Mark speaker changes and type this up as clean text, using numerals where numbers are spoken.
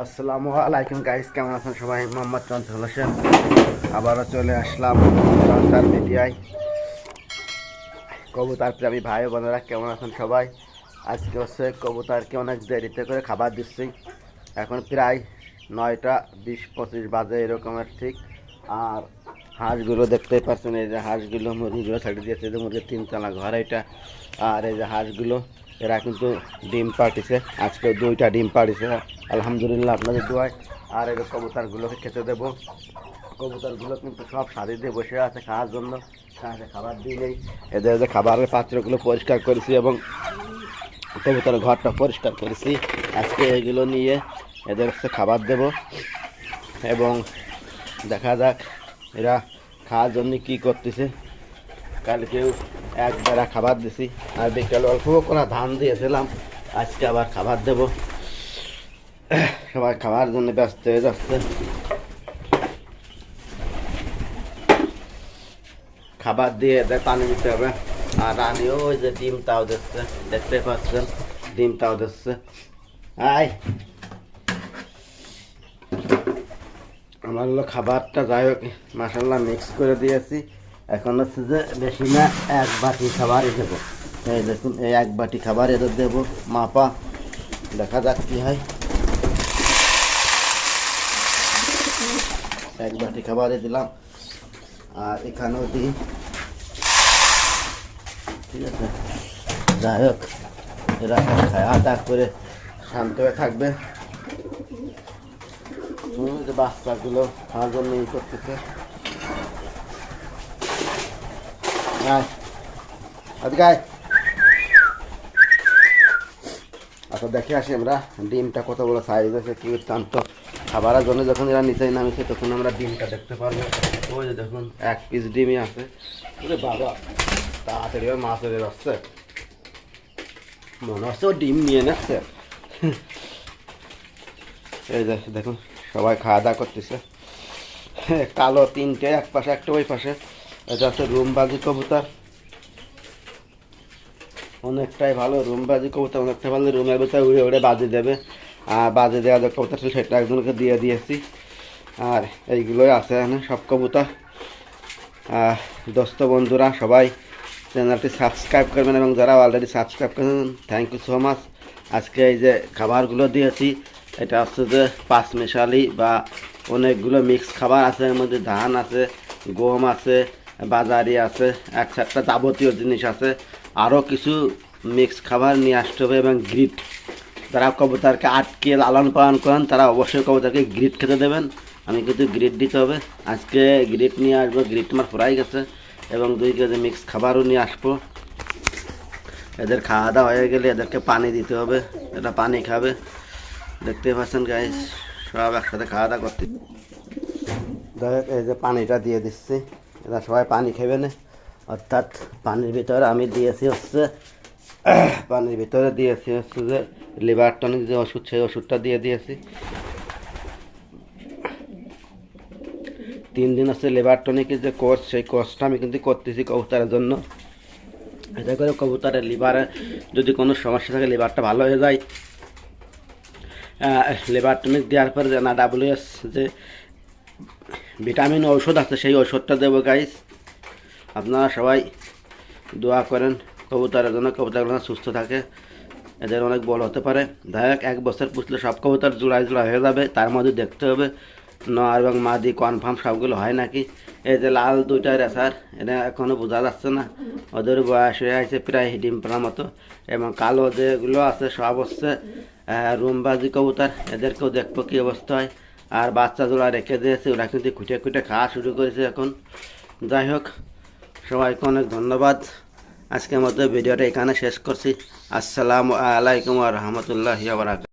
Speaker 1: আসসালামু আলাইকুম গাইস, কেমন আছেন সবাই? মোহাম্মদ চঞ্চল হোসেন আবারও চলে আসলাম চঞ্চল মিডিয়ায়। কবুতর প্রেমী ভাই বোনেরা কেমন আছেন সবাই? আজকে হচ্ছে কবুতরকে অনেক দেরিতে করে খাবার দিচ্ছি। এখন প্রায় 9টা 20-25 বাজে এরকমের ঠিক। আর হাঁসগুলো দেখতেই পাচ্ছেন, এই যে হাঁসগুলো মুরগিগুলো ছেড়ে দিয়েছে, যে মুরগির 3তলা ঘর এটা। আর এই যে হাঁসগুলো এরা কিন্তু ডিম পাড়িছে, আজকে 2টা ডিম পাড়িছে আলহামদুলিল্লাহ আপনাদের দোয়ায়। আর এই কবুতরগুলোকে খেতে দেবো। কবুতরগুলো কিন্তু সব সারি দিয়ে বসে আছে খাওয়ার জন্য, খাবার দিই নেই। এদের যে খাবারের পাত্রগুলো পরিষ্কার করেছি এবং কবুতরের ঘরটা পরিষ্কার করেছি। আজকে এগুলো নিয়ে এদের হচ্ছে খাবার দেব এবং দেখা যাক এরা খাওয়ার জন্য কি করতেছে। কালকেও এক বেলা খাবার দিছি, আর বিকেল অল্প করে ধান দিয়েছিলাম, আজকে আবার খাবার দেব। সবাই খাওয়ার জন্য ব্যস্ত হয়ে যাচ্ছে। খাবার দিয়ে এদের পানি দিতে হবে। আর রানিও ওই যে ডিম তাও দিচ্ছে, দেখতে পাচ্ছেন ডিম তাও দিচ্ছে। আয় আমার হলো খাবারটা যাই হোক মাসাল্লাহ মিক্স করে দিয়েছি। এখন হচ্ছে যে বেশি না 1 বাটি খাবারই দেবো। এই দেখুন, এই 1 বাটি খাবার এদের দেবো মাপা। দেখা যাক কি হয়। 1 বাটি খাবারই দিলাম, আর এখানেও দিই। ঠিক আছে, যাই হোক এরা খাওয়া দাওয়া করে শান্ত হয়ে থাকবে। যে বাচ্চাগুলো খাওয়ার জন্য ই করতেছে। আচ্ছা দেখে আসি আমরা ডিমটা কত বড় সাইজ আছে, কি অত্যন্ত। খাবারের জন্য যখন এরা নিচে নামিছে তখন আমরা ডিমটা দেখতে পারবো। ওই যে দেখুন 1 পিস ডিমই আছে। বাবা তাড়াতাড়ি মাছ হয়ে যাচ্ছে, মনে হচ্ছে ও ডিম নিয়ে নিচ্ছে। এই যে দেখুন সবাই খাওয়া দাওয়া করতেছে। কালো 3টে, এক পাশে একটা ওই পাশে। এটা হচ্ছে রুমবাজি কবুতর, অনেকটাই ভালো রুমবাজি কবুতর, অনেকটা ভালো। রুমের ভিতরে উড়ে উড়ে বাজি দেবে। আর বাজি দেওয়া যে কবুতর ছিল সেটা একজনকে দিয়ে দিয়েছি। আর এইগুলোই আছে এখানে সব কবুতর। দোস্ত বন্ধুরা সবাই চ্যানেলটি সাবস্ক্রাইব করবেন, এবং যারা অলরেডি সাবস্ক্রাইব করেন থ্যাংক ইউ সো মাচ। আজকে এই যে খাবারগুলো দিয়েছি এটা হচ্ছে যে 5 মিশালি বা অনেকগুলো মিক্স খাবার আছে। এর মধ্যে ধান আছে, গম আছে, বাজারি আছে, একটা যাবতীয় জিনিস আছে। আরও কিছু মিক্স খাবার নিয়ে আসতে হবে। এবং গ্রিট, যারা কবুতরকে আটকে লালন পালন করেন তারা অবশ্যই কবুতরকে গ্রিট খেতে দেবেন। আমি কিন্তু গ্রিট দিতে হবে, আজকে গ্রিট নিয়ে আসবো। গ্রিট আমার ফুরাই গেছে, এবং 2 কেজি মিক্স খাবারও নিয়ে আসবো। এদের খাওয়া দাওয়া হয়ে গেলে এদেরকে পানি দিতে হবে, এটা পানি খাবে। দেখতে পাচ্ছেন গাইস সব একসাথে খাওয়া দাওয়া করতে। দেখ এই যে পানিটা দিয়ে দিচ্ছি, এরা সবাই পানি খাবে না। অর্থাৎ পানির ভিতরে আমি দিয়েছি হচ্ছে পানির ভিতরে দিয়েছি হচ্ছে যে লিভার টনিক যে ওষুধ, সেই ওষুধটা দিয়ে দিয়েছি। 3 দিন হচ্ছে লিভার টনিকের যে কোর্স, সেই কোর্সটা আমি কিন্তু করতেছি কবুতরের জন্য। এতে করে কবুতরের লিভারে যদি কোনো সমস্যা থাকে লিভারটা ভালো হয়ে যায়। লিভার টনিক দেওয়ার পরে যে না WS যে ভিটামিন ঔষধ আছে সেই ওষুধটা দেবো গাইস। আপনারা সবাই দোয়া করেন কবুতরের জন্য, কবুতরগুলো সুস্থ থাকে, এদের অনেক বড় হতে পারে। যাই 1 বছর পুষলে সব কবুতর জোড়ায় জোড়া হয়ে যাবে। তার মধ্যে দেখতে হবে নর এবং মাদি কনফার্ম সবগুলো হয় নাকি। এই যে লাল 2টা রেসার, এটা এখনও বোঝা যাচ্ছে না, ওদের বয়স হয়ে আছে প্রায় ডিম পাড়ার মতো। এবং কালো যেগুলো আছে সব হচ্ছে রুমবাজি কবুতর, এদেরকেও দেখবো কী অবস্থা হয়। আর বাচ্চা জোড়া রেখে দিয়েছে, ওরা কিন্তু খুঁটে খুঁটে খাওয়া শুরু করেছে এখন। যাই হোক সবাইকে অনেক ধন্যবাদ। আজকের মতো ভিডিওটা এখানে শেষ করছি। আসসালামু আলাইকুম ওয়া রাহমাতুল্লাহি ওয়া বারাকাতুহু।